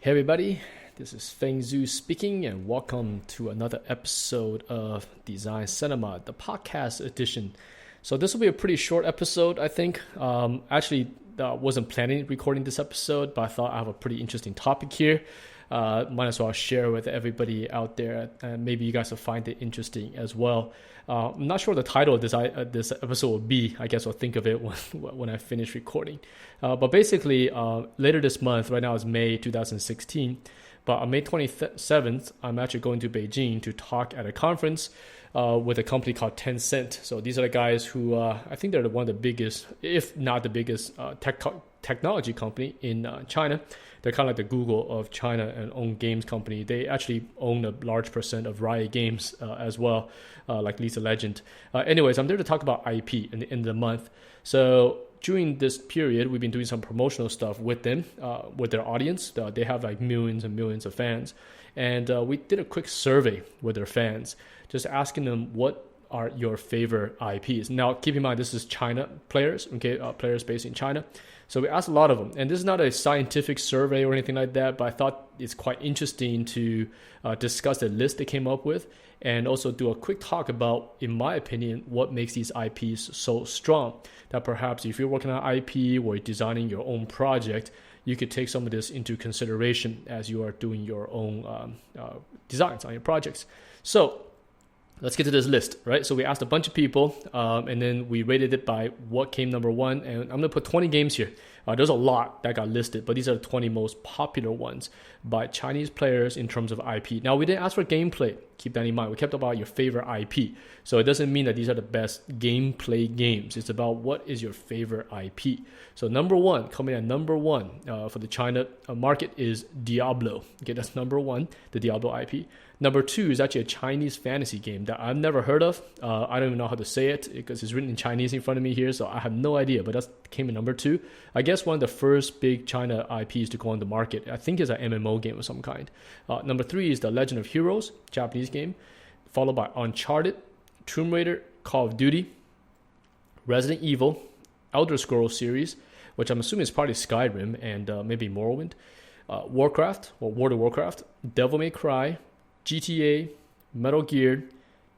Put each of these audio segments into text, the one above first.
Hey everybody, this is Feng Zhu speaking, and welcome to another episode of Design Cinema, the podcast edition. So this will be a pretty short episode, I think. Actually, wasn't planning recording this episode, but I thought I have a pretty interesting topic here. Might as well share with everybody out there, and maybe you guys will find it interesting as well. I'm not sure what the title of this episode will be. I guess I'll think of it when I finish recording. But basically, later this month, right now it's May 2016, but on May 27th, I'm actually going to Beijing to talk at a conference with a company called Tencent. So these are the guys who I think they're one of the biggest, if not the biggest, technology company in China. They're kind of like the Google of China and own games company. They actually own a large percent of Riot Games as well, like League of Legends. Anyways, I'm there to talk about IP in the end of the month. So during this period, we've been doing some promotional stuff with them, with their audience. They have like millions and millions of fans. And we did a quick survey with their fans, just asking them what are your favorite IPs. Now, keep in mind, this is China players, okay, players based in China. So we asked a lot of them, and this is not a scientific survey or anything like that, but I thought it's quite interesting to discuss the list they came up with and also do a quick talk about, in my opinion, what makes these IPs so strong. That perhaps if you're working on IP or designing your own project, you could take some of this into consideration as you are doing your own designs on your projects. So let's get to this list, right? So we asked a bunch of people, and then we rated it by what came number one. And I'm going to put 20 games here. There's a lot that got listed, but these are the 20 most popular ones by Chinese players in terms of IP. Now, we didn't ask for gameplay. Keep that in mind. We kept about your favorite IP. So it doesn't mean that these are the best gameplay games. It's about what is your favorite IP. So number one, coming at number one for the China market is Diablo. Okay, that's number one, the Diablo IP. Number two is actually a Chinese fantasy game that I've never heard of. I don't even know how to say it because it's written in Chinese in front of me here, so I have no idea, but that came in number two. I guess one of the first big China IPs to go on the market. I think it's an MMO game of some kind. Number three is The Legend of Heroes, Japanese game, followed by Uncharted, Tomb Raider, Call of Duty, Resident Evil, Elder Scrolls series, which I'm assuming is probably Skyrim and maybe Morrowind, Warcraft, or World of Warcraft, Devil May Cry, GTA, Metal Gear,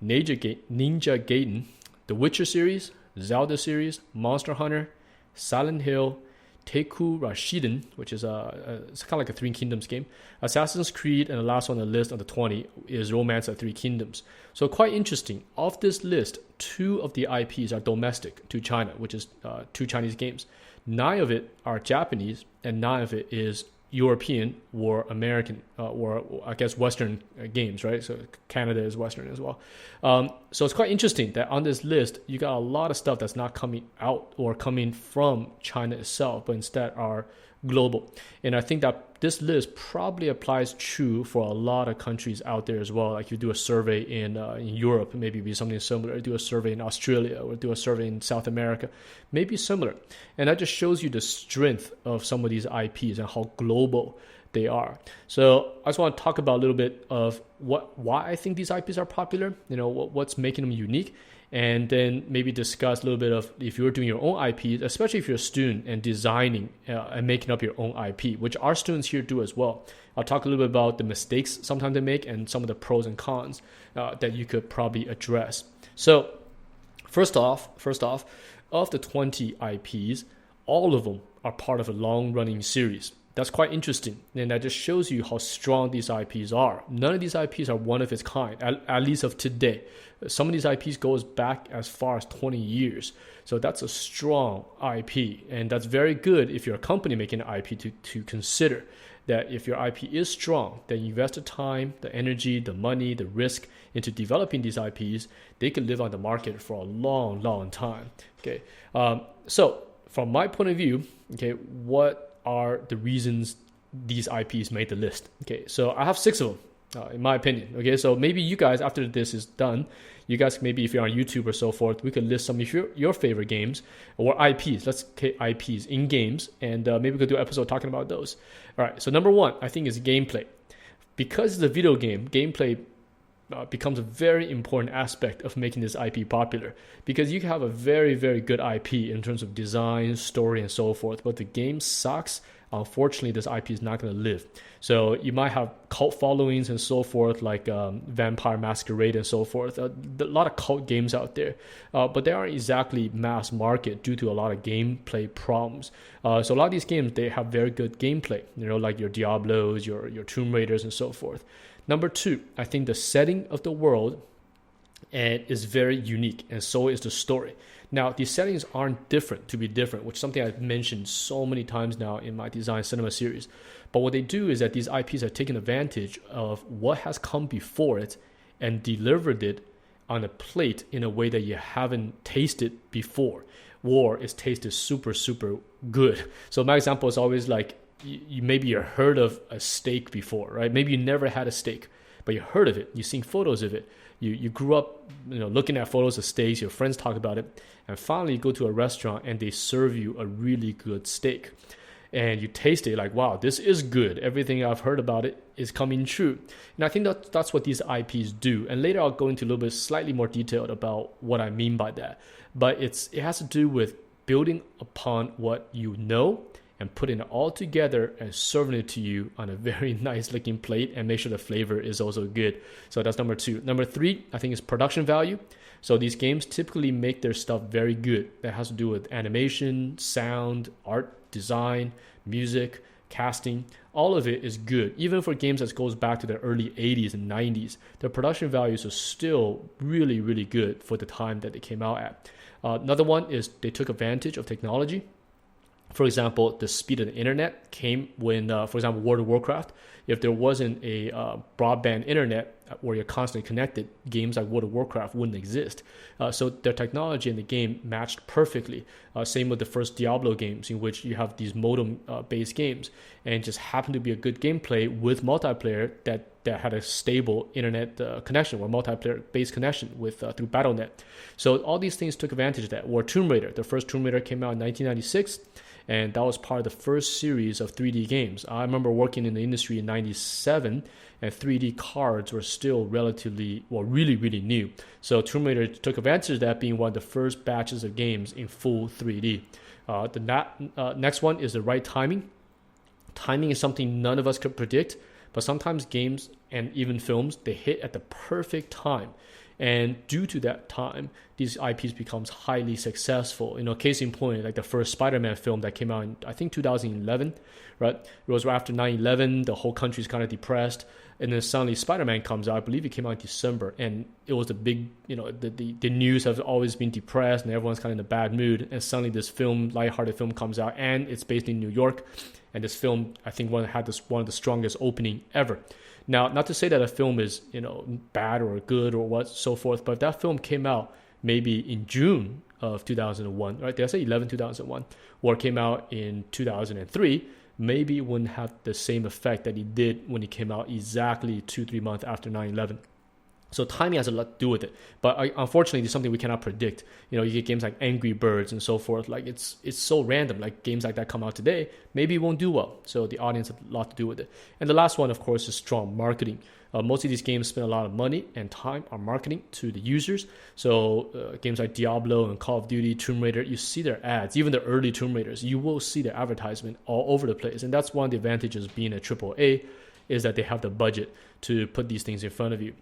Ninja Gaiden, The Witcher series, Zelda series, Monster Hunter, Silent Hill, Teku Rashiden, which is it's kind of like a Three Kingdoms game, Assassin's Creed, and the last one on the list on the 20 is Romance at Three Kingdoms. So quite interesting. Of this list, 2 of the IPs are domestic to China, which is 2 Chinese games. 9 of it are Japanese, and 9 of it is European or American or I guess Western games, right? So Canada is Western as well. So it's quite interesting that on this list, you got a lot of stuff that's not coming out or coming from China itself, but instead are global. And I think that this list probably applies true for a lot of countries out there as well. Like you do a survey in Europe, maybe be something similar. Do a survey in Australia or do a survey in South America, maybe similar. And that just shows you the strength of some of these IPs and how global they are. So I just want to talk about a little bit of why I think these IPs are popular, what's making them unique, and then maybe discuss a little bit of if you're doing your own IP, especially if you're a student and designing and making up your own IP, which our students here do as well. I'll talk a little bit about the mistakes sometimes they make and some of the pros and cons that you could probably address. So first off, of the 20 IPs, all of them are part of a long-running series. That's quite interesting, and that just shows you how strong these IPs are. None of these IPs are one of its kind, at least of today. Some of these IPs goes back as far as 20 years. So that's a strong IP, and that's very good if you're a company making an IP to consider that if your IP is strong, then you invest the time, the energy, the money, the risk into developing these IPs, they can live on the market for a long, long time. Okay, so from my point of view, okay, what are the reasons these IPs made the list? Okay, so I have 6 of them, in my opinion. Okay, so maybe you guys, after this is done, you guys maybe if you're on YouTube or so forth, we could list some of your favorite games or IPs. Let's take IPs in games, and maybe we could do an episode talking about those. All right, so number 1, I think is gameplay. Because it's a video game, gameplay becomes a very important aspect of making this IP popular, because you can have a very, very good IP in terms of design, story, and so forth, but the game sucks. unfortunately this IP is not going to live. So you might have cult followings and so forth, like Vampire Masquerade and so forth. A lot of cult games out there, but they aren't exactly mass market due to a lot of gameplay problems. So a lot of these games, they have very good gameplay, like your Diablos, your Tomb Raiders and so forth. Number two, I think the setting of the world and is very unique, and so is the story. Now, these settings aren't different to be different, which is something I've mentioned so many times now in my design cinema series. But what they do is that these IPs are taking advantage of what has come before it and delivered it on a plate in a way that you haven't tasted before, or it's tasted super, super good. So my example is always like, maybe you heard of a steak before, right? Maybe you never had a steak, but you heard of it. You've seen photos of it. You grew up, looking at photos of steaks. Your friends talk about it, and finally you go to a restaurant and they serve you a really good steak, and you taste it like, wow, this is good. Everything I've heard about it is coming true. And I think that's what these IPs do. And later I'll go into a little bit slightly more detailed about what I mean by that. But it has to do with building upon what you know and putting it all together and serving it to you on a very nice looking plate, and make sure the flavor is also good. So that's number two. Number three, I think, is production value. So these games typically make their stuff very good. That has to do with animation, sound, art, design, music, casting. All of it is good. Even for games that goes back to the early 80s and 90s, the production values are still really, really good for the time that they came out at. Another one is they took advantage of technology. For example, the speed of the internet came when, for example, World of Warcraft. If there wasn't a broadband internet where you're constantly connected, games like World of Warcraft wouldn't exist. So their technology in the game matched perfectly. Same with the first Diablo games, in which you have these modem-based games, and just happened to be a good gameplay with multiplayer that had a stable internet connection, or multiplayer-based connection with through BattleNet. So all these things took advantage of that. Or Tomb Raider. The first Tomb Raider came out in 1996. And that was part of the first series of 3D games. I remember working in the industry in 97, and 3D cards were still really, really new. So Tomb Raider took advantage of that, being one of the first batches of games in full 3D. Next one is the right timing. Timing is something none of us could predict, but sometimes games and even films, they hit at the perfect time. And due to that time, these IPs becomes highly successful. Case in point, like the first Spider-Man film that came out in, I think, 2011, right? It was right after 9/11. The whole country's kind of depressed. And then suddenly Spider-Man comes out. I believe it came out in December. And it was the big, the news has always been depressed and everyone's kind of in a bad mood. And suddenly this film, lighthearted film, comes out, and it's based in New York. And this film, I think, one of the strongest opening ever. Now, not to say that a film is, bad or good or what, so forth, but if that film came out maybe in June of 2001, right? Did I say 2001? Or came out in 2003, maybe it wouldn't have the same effect that it did when it came out exactly 2-3 months after 9/11. So timing has a lot to do with it, but unfortunately, it's something we cannot predict. You get games like Angry Birds and so forth. Like it's so random. Like games like that come out today, maybe it won't do well. So the audience has a lot to do with it. And the last one, of course, is strong marketing. Most of these games spend a lot of money and time on marketing to the users. So games like Diablo and Call of Duty, Tomb Raider, you see their ads. Even the early Tomb Raiders, you will see their advertisement all over the place. And that's one of the advantages of being a AAA, is that they have the budget to put these things in front of you.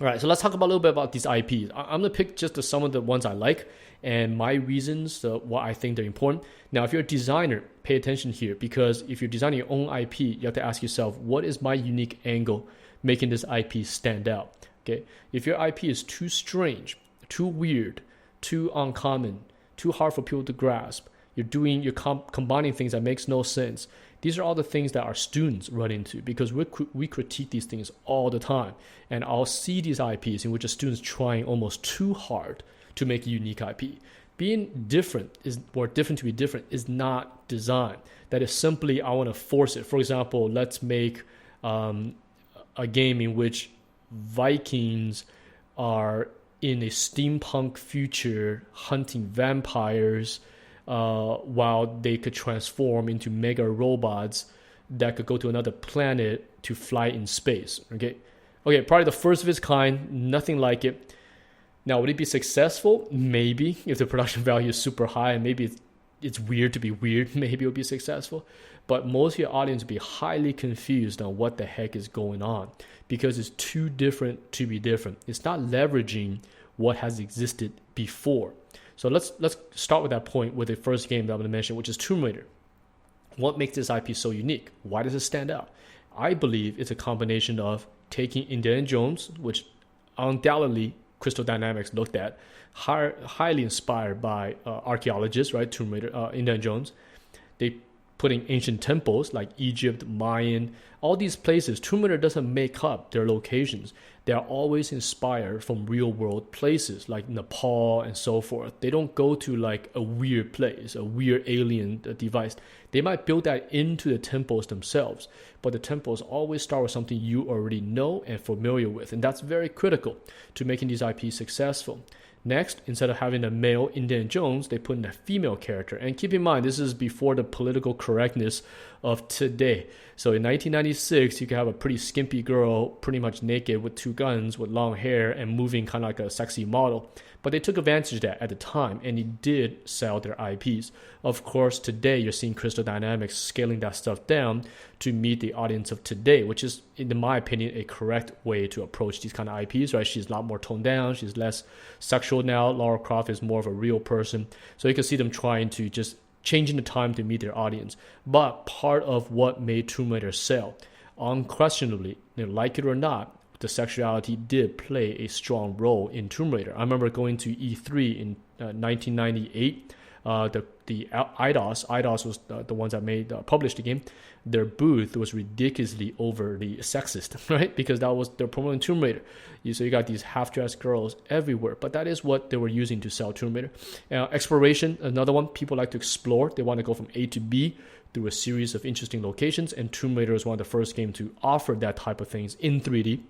All right, so let's talk about a little bit about these IPs. I'm going to pick just some of the ones I like and my reasons, why I think they're important. Now, if you're a designer, pay attention here, because if you're designing your own IP, you have to ask yourself, what is my unique angle making this IP stand out? Okay, if your IP is too strange, too weird, too uncommon, too hard for people to grasp, you're combining things that makes no sense. These are all the things that our students run into, because we critique these things all the time. And I'll see these IPs in which a student's trying almost too hard to make a unique IP. Being different different to be different is not design. That is simply, I want to force it. For example, let's make a game in which Vikings are in a steampunk future hunting vampires, while they could transform into mega robots that could go to another planet to fly in space. Okay, probably the first of its kind, nothing like it. Now, would it be successful? Maybe, if the production value is super high, and maybe it's weird to be weird, maybe it'll be successful. But most of your audience will be highly confused on what the heck is going on because it's too different to be different. It's not leveraging what has existed before. So let's start with that point with the first game that I'm going to mention, which is Tomb Raider. What makes this IP so unique? Why does it stand out? I believe it's a combination of taking Indiana Jones, which undoubtedly Crystal Dynamics looked at, highly inspired by archaeologists, right? Tomb Raider, Indiana Jones. They put in ancient temples like Egypt, Mayan, all these places. Tomb Raider doesn't make up their locations. They are always inspired from real world places like Nepal and so forth. They don't go to like a weird place, a weird alien device. They might build that into the temples themselves, but the temples always start with something you already know and familiar with, and that's very critical to making these IPs successful. Next, instead of having a male Indiana Jones, they put in a female character. And keep in mind, this is before the political correctness of today. So in 1996, you could have a pretty skimpy girl, pretty much naked with two guns, with long hair and moving kind of like a sexy model. But they took advantage of that at the time, and it did sell their IPs. Of course, today you're seeing Crystal Dynamics scaling that stuff down to meet the audience of today, which is, in my opinion, a correct way to approach these kind of IPs, right? She's a lot more toned down. She's less sexual now. Lara Croft is more of a real person. So you can see them trying to just changing the time to meet their audience. But part of what made Tomb Raider sell, unquestionably, like it or not, the sexuality did play a strong role in Tomb Raider. I remember going to E3 in 1998. The IDOS was the ones that published the game. Their booth was ridiculously overly sexist, right? Because that was they're promoting Tomb Raider. So you got these half-dressed girls everywhere, but that is what they were using to sell Tomb Raider. Exploration, another one. People like to explore. They want to go from A to B through a series of interesting locations, and Tomb Raider is one of the first games to offer that type of things in 3D.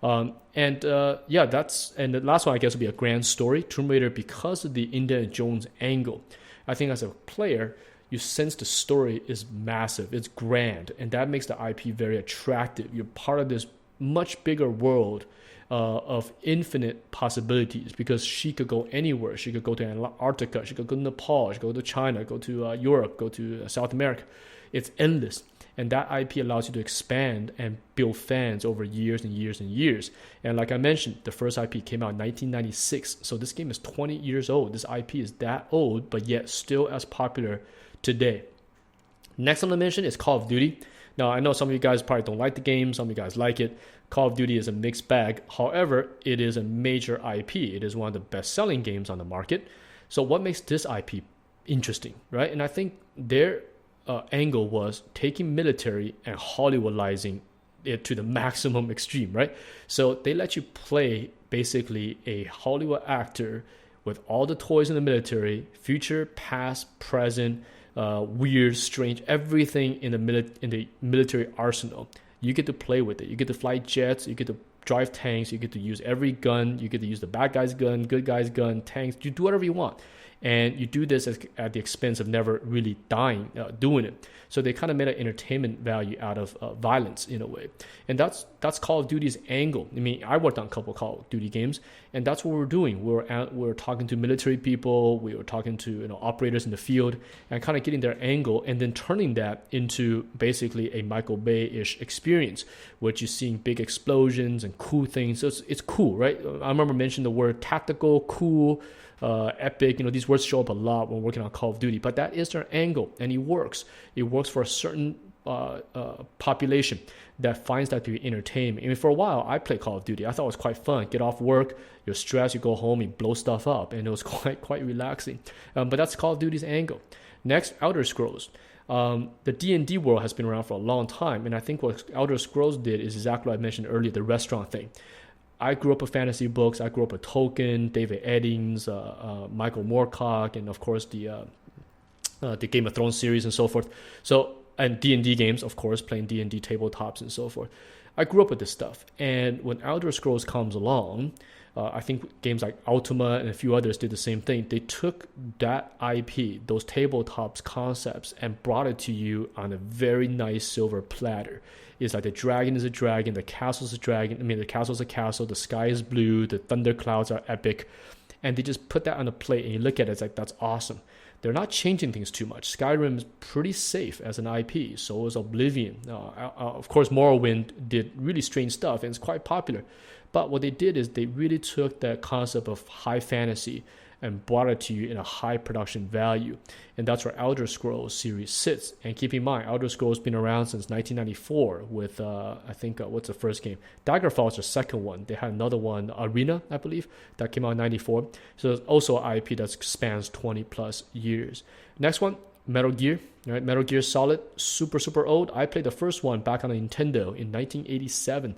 And the last one I guess would be a grand story. Tomb Raider, because of the Indiana Jones angle, I think as a player, you sense the story is massive, it's grand, and that makes the IP very attractive. You're part of this much bigger world of infinite possibilities because she could go anywhere. She could go to Antarctica, she could go to Nepal, she could go to China, go to Europe, go to South America. It's endless. And that IP allows you to expand and build fans over years and years and years. And like I mentioned, the first IP came out in 1996. So this game is 20 years old. This IP is that old, but yet still as popular today. Next on the mention is Call of Duty. Now, I know some of you guys probably don't like the game. Some of you guys like it. Call of Duty is a mixed bag. However, it is a major IP. It is one of the best-selling games on the market. So what makes this IP interesting, right? And I think their angle was taking military and Hollywoodizing it to the maximum extreme, right? So they let you play basically a Hollywood actor with all the toys in the military, future, past, present, weird, strange, everything in the military arsenal. You get to play with it. You get to fly jets. You get to drive tanks. You get to use every gun. You get to use the bad guy's gun, good guy's gun, tanks. You do whatever you want. And you do this at the expense of never really dying doing it. So they kind of made an entertainment value out of violence in a way. And that's Call of Duty's angle. I mean, I worked on a couple of Call of Duty games, and that's what we're doing. We're talking to military people, we were talking to operators in the field, and kind of getting their angle, and then turning that into basically a Michael Bay-ish experience, which you're seeing big explosions and cool things. So it's cool, right? I remember mentioning the word tactical, cool, epic. These words show up a lot when working on Call of Duty, but that is their angle, and it works. It works for a certain population that finds that to be entertaining. I mean, for a while, I played Call of Duty. I thought it was quite fun. Get off work, you're stressed, you go home, you blow stuff up, and it was quite relaxing. But that's Call of Duty's angle. Next, Elder Scrolls. The D&D world has been around for a long time, and I think what Elder Scrolls did is exactly what I mentioned earlier, the restaurant thing. I grew up with fantasy books. I grew up with Tolkien, David Eddings, Michael Moorcock, and of course the Game of Thrones series and so forth. And D&D games, of course, playing D&D tabletops and so forth. I grew up with this stuff. And when Elder Scrolls comes along, I think games like Ultima and a few others did the same thing. They took that IP, those tabletops concepts, and brought it to you on a very nice silver platter. It's like the dragon is a dragon, the castle is a dragon. I mean, the castle is a castle, the sky is blue, the thunder clouds are epic. And they just put that on a plate, and you look at it, it's like, that's awesome. they're not changing things too much. Skyrim is pretty safe as an IP. So is Oblivion. Of course, Morrowind did really strange stuff and it's quite popular. But what they did is they really took that concept of high fantasy and brought it to you in a high production value. And that's where Elder Scrolls series sits. And keep in mind, Elder Scrolls been around since 1994 with, I think, what's the first game? Daggerfall is the second one. They had another one, Arena, I believe, that came out in 94. So it's also an IP that spans 20 plus years. Next one, Metal Gear. Right? Metal Gear Solid, super old. I played the first one back on the Nintendo in 1987.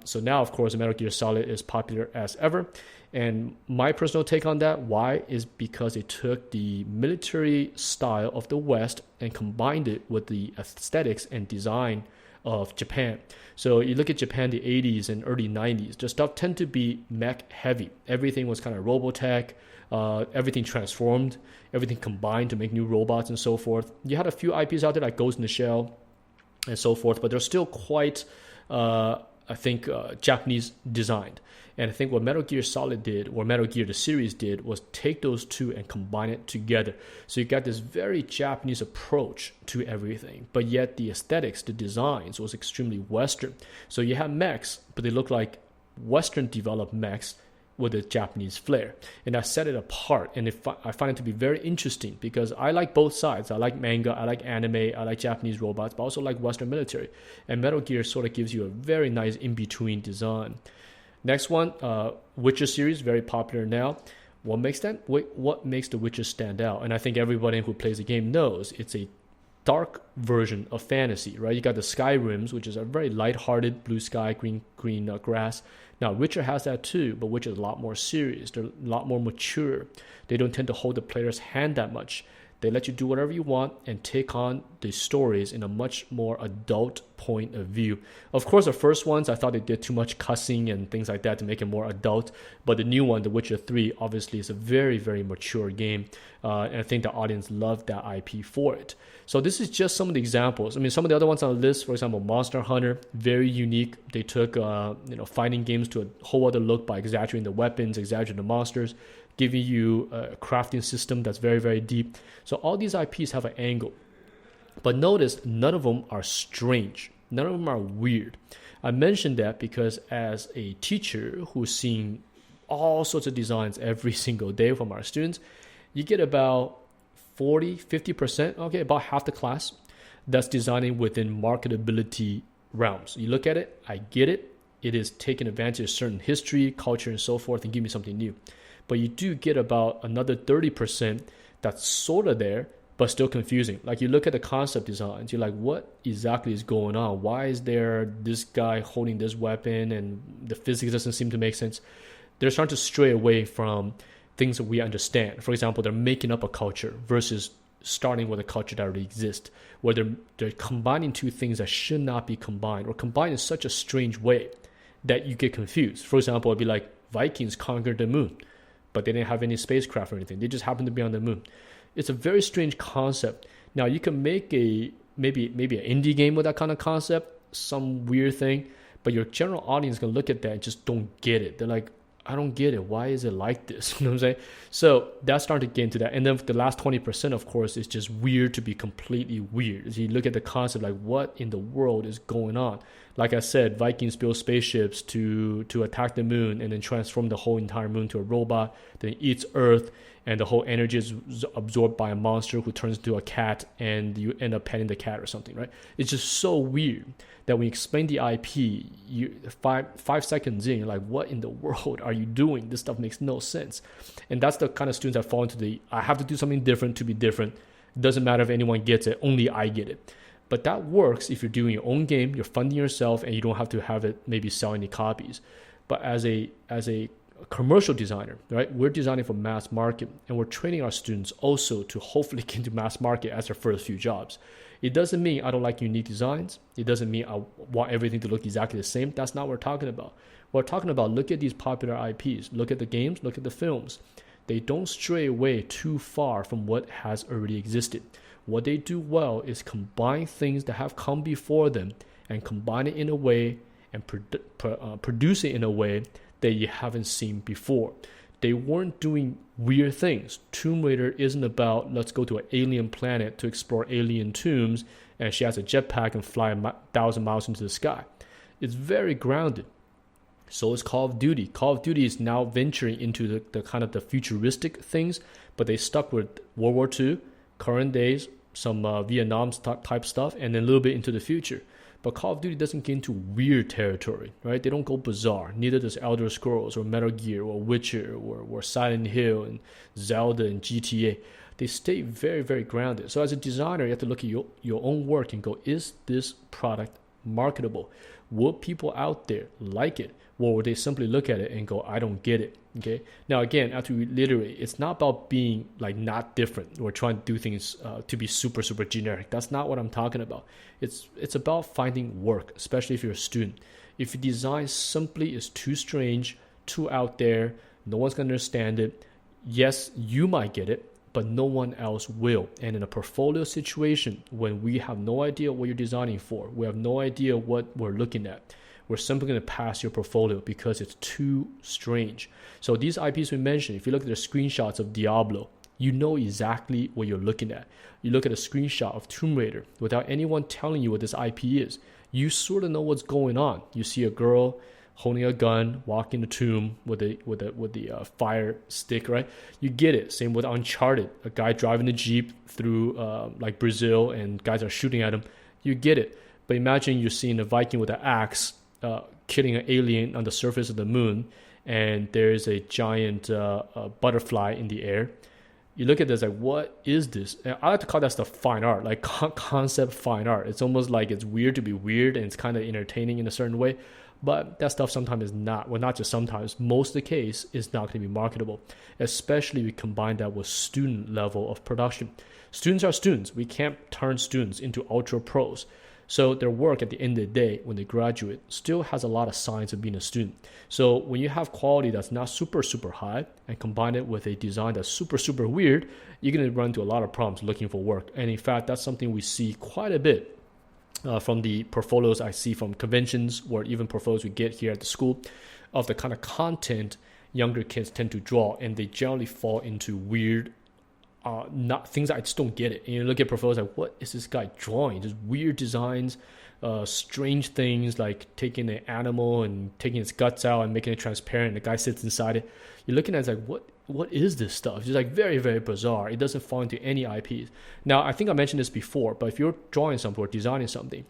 So now, of course, Metal Gear Solid is popular as ever. And my personal take on that, why, is because they took the military style of the West and combined it with the aesthetics and design of Japan. So you look at Japan, the 80s and early 90s, the stuff tend to be mech heavy. Everything was kind of Robotech, everything transformed, everything combined to make new robots and so forth. You had a few IPs out there like Ghost in the Shell and so forth, but they're still quite, Japanese designed. And I think what Metal Gear Solid did, or Metal Gear the series did, was take those two and combine it together. So you got this very Japanese approach to everything, but yet the aesthetics, the designs was extremely Western. So you have mechs, but they look like Western developed mechs with a Japanese flair. And I set it apart. And I find it to be very interesting because I like both sides. I like manga, I like anime, I like Japanese robots, but also like Western military. And Metal Gear sort of gives you a very nice in-between design. Next one, Witcher series, very popular now. What makes The Witcher stand out? And I think everybody who plays the game knows it's a dark version of fantasy, right? You got the Skyrims, which is a very lighthearted blue sky, green grass. Now, Witcher has that too, but Witcher is a lot more serious. They're a lot more mature. They don't tend to hold the player's hand that much. They let you do whatever you want and take on the stories in a much more adult point of view. Of course, the first ones, I thought they did too much cussing and things like that to make it more adult. But the new one, The Witcher 3, obviously is a very, very mature game. And I think the audience loved that IP for it. So this is just some of the examples. I mean, some of the other ones on the list, for example, Monster Hunter, very unique. They took fighting games to a whole other look by exaggerating the weapons, exaggerating the monsters, giving you a crafting system that's very, very deep. So all these IPs have an angle. But notice, none of them are strange. None of them are weird. I mentioned that because as a teacher who's seeing all sorts of designs every single day from our students, you get about 40-50%, okay, about half the class that's designing within marketability realms. You look at it, I get it. It is taking advantage of certain history, culture, and so forth and give me something new. But you do get about another 30% that's sort of there, but still confusing. Like you look at the concept designs, you're like, what exactly is going on? Why is there this guy holding this weapon and the physics doesn't seem to make sense? They're starting to stray away from things that we understand. For example, they're making up a culture versus starting with a culture that already exists, where they're combining two things that should not be combined or combined in such a strange way that you get confused. For example, it'd be like Vikings conquered the moon, but they didn't have any spacecraft or anything. They just happened to be on the moon. It's a very strange concept. Now, you can make maybe an indie game with that kind of concept, some weird thing, but your general audience can look at that and just don't get it. They're like, I don't get it. Why is it like this? You know what I'm saying? So that's starting to get into that. And then the last 20%, of course, is just weird to be completely weird. As you look at the concept, like what in the world is going on? Like I said, Vikings build spaceships to attack the moon and then transform the whole entire moon to a robot. Then it eats Earth, and the whole energy is absorbed by a monster who turns into a cat, and you end up petting the cat or something, right? It's just so weird that when you explain the IP, you 5 seconds in, you're like, what in the world are you doing? This stuff makes no sense. And that's the kind of students that fall into I have to do something different to be different. It doesn't matter if anyone gets it, only I get it. But that works if you're doing your own game, you're funding yourself, and you don't have to have it maybe sell any copies. But as a commercial designer, right, we're designing for mass market, and we're training our students also to hopefully get into mass market as their first few jobs. It doesn't mean I don't like unique designs. It doesn't mean I want everything to look exactly the same. That's not what we're talking about. We're talking about, look at these popular IPs, look at the games, look at the films. They don't stray away too far from what has already existed. What they do well is combine things that have come before them and combine it in a way and produce it in a way that you haven't seen before. they weren't doing weird things. Tomb Raider isn't about let's go to an alien planet to explore alien tombs and she has a jetpack and fly 1,000 miles into the sky. It's very grounded. So is Call of Duty. Call of Duty is now venturing into the kind of the futuristic things, but they stuck with World War II, current days, some Vietnam type stuff, and then a little bit into the future. But Call of Duty doesn't get into weird territory, right? They don't go bizarre. Neither does Elder Scrolls or Metal Gear or Witcher or Silent Hill and Zelda and GTA. They stay very, very grounded. So as a designer, you have to look at your own work and go, is this product marketable? Will people out there like it? Or will they simply look at it and go, I don't get it? Okay. Now, again, I have to reiterate, it's not about being like not different or trying to do things to be super, super generic. That's not what I'm talking about. It's about finding work, especially if you're a student. If your design simply is too strange, too out there, no one's going to understand it. Yes, you might get it, but no one else will. And in a portfolio situation, when we have no idea what you're designing for, we have no idea what we're looking at, we're simply going to pass your portfolio because it's too strange. So these IPs we mentioned, if you look at the screenshots of Diablo, you know exactly what you're looking at. You look at a screenshot of Tomb Raider without anyone telling you what this IP is. You sort of know what's going on. You see a girl holding a gun, walking the tomb with the fire stick, right? You get it. Same with Uncharted, a guy driving a Jeep through like Brazil and guys are shooting at him. You get it. But imagine you're seeing a Viking with an axe killing an alien on the surface of the moon, and there's a giant butterfly in the air. You look at this like, what is this? And I like to call that stuff fine art, like concept fine art. It's almost like it's weird to be weird, and it's kind of entertaining in a certain way. But that stuff sometimes is not, well, not just sometimes, most of the case is not going to be marketable, especially if we combine that with student level of production. Students are students. We can't turn students into ultra pros. So their work at the end of the day, when they graduate, still has a lot of signs of being a student. So when you have quality that's not super, super high and combine it with a design that's super, super weird, you're going to run into a lot of problems looking for work. And in fact, that's something we see quite a bit from the portfolios I see from conventions or even portfolios we get here at the school of the kind of content younger kids tend to draw, and they generally fall into weird not things I just don't get it. And you look at portfolios like, what is this guy drawing? Just weird designs, strange things like taking an animal and taking its guts out and making it transparent. And the guy sits inside it. You're looking at it, it's like, what is this stuff? It's like very, very bizarre. It doesn't fall into any IPs. Now, I think I mentioned this before, but if you're drawing something or designing something,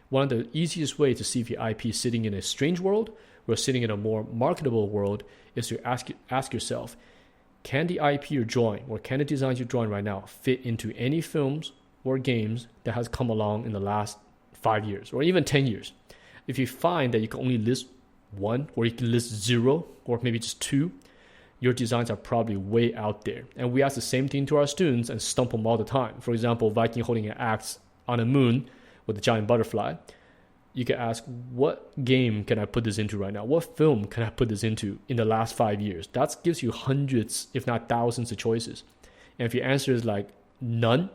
one of the easiest ways to see if your IP is sitting in a strange world or sitting in a more marketable world is to ask yourself, can the IP you're drawing or can the designs you're drawing right now fit into any films or games that has come along in the last 5 years or even 10 years? If you find that you can only list one or you can list zero or maybe just two, your designs are probably way out there. And we ask the same thing to our students and stump them all the time. For example, Viking holding an axe on a moon with a giant butterfly. You can ask, what game can I put this into right now? What film can I put this into in the last 5 years? That gives you hundreds, if not thousands of choices. And if your answer is like none,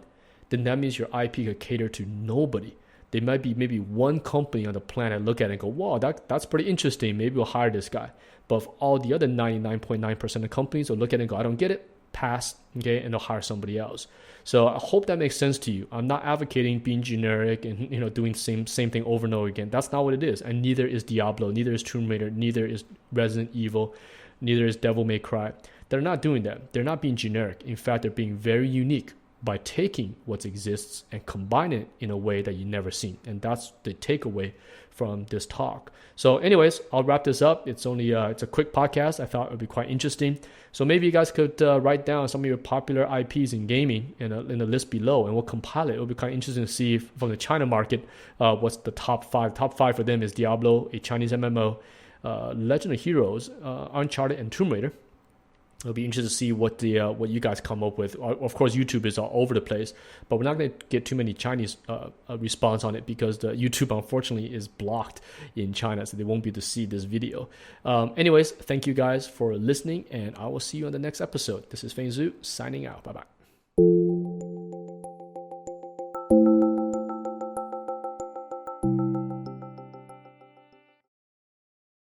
then that means your IP could cater to nobody. There might be maybe one company on the planet look at it and go, wow, that's pretty interesting. Maybe we'll hire this guy. But if all the other 99.9% of companies will look at it and go, I don't get it, pass, okay, and they'll hire somebody else. So I hope that makes sense to you. I'm not advocating being generic and doing same thing over and over again. That's not what it is. And neither is Diablo, neither is Tomb Raider, neither is Resident Evil, neither is Devil May Cry. They're not doing that. They're not being generic. In fact, they're being very unique by taking what exists and combining it in a way that you've never seen. And that's the takeaway from this talk. So anyways, I'll wrap this up. It's only it's a quick podcast. I thought it would be quite interesting. So maybe you guys could write down some of your popular IPs in gaming in the list below, and we'll compile it. It'll be quite interesting to see if, from the China market, what's the top five. Top five for them is Diablo, a Chinese MMO, Legend of Heroes, Uncharted, and Tomb Raider. It'll be interesting to see what you guys come up with. Of course, YouTube is all over the place, but we're not going to get too many Chinese response on it because the YouTube, unfortunately, is blocked in China, so they won't be able to see this video. Anyways, thank you guys for listening, and I will see you on the next episode. This is Feng Zhu signing out. Bye-bye.